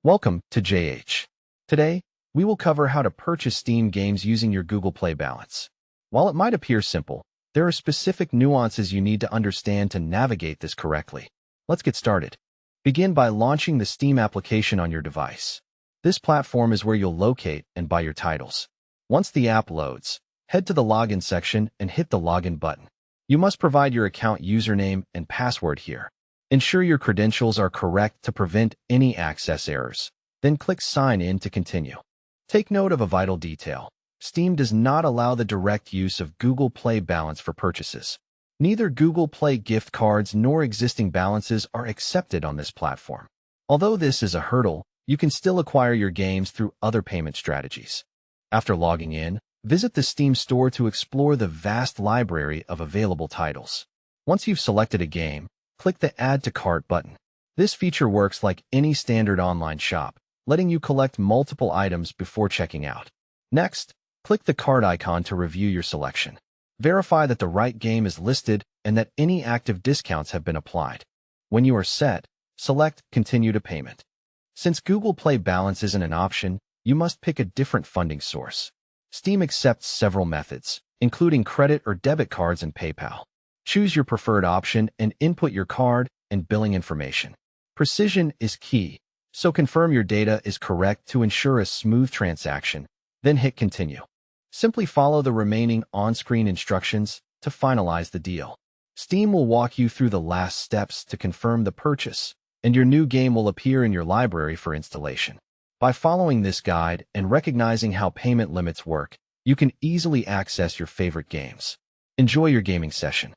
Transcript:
Welcome to JH. Today, we will cover how to purchase Steam games using your Google Play balance. While it might appear simple, there are specific nuances you need to understand to navigate this correctly. Let's get started. Begin by launching the Steam application on your device. This platform is where you'll locate and buy your titles. Once the app loads, head to the Login section and hit the Login button. You must provide your account username and password here. Ensure your credentials are correct to prevent any access errors. Then click Sign In to continue. Take note of a vital detail. Steam does not allow the direct use of Google Play balance for purchases. Neither Google Play gift cards nor existing balances are accepted on this platform. Although this is a hurdle, you can still acquire your games through other payment strategies. After logging in, visit the Steam store to explore the vast library of available titles. Once you've selected a game, click the Add to Cart button. This feature works like any standard online shop, letting you collect multiple items before checking out. Next, click the cart icon to review your selection. Verify that the right game is listed and that any active discounts have been applied. When you are set, select Continue to Payment. Since Google Play balance isn't an option, you must pick a different funding source. Steam accepts several methods, including credit or debit cards and PayPal. Choose your preferred option and input your card and billing information. Precision is key, so confirm your data is correct to ensure a smooth transaction, then hit Continue. Simply follow the remaining on-screen instructions to finalize the deal. Steam will walk you through the last steps to confirm the purchase, and your new game will appear in your library for installation. By following this guide and recognizing how payment limits work, you can easily access your favorite games. Enjoy your gaming session.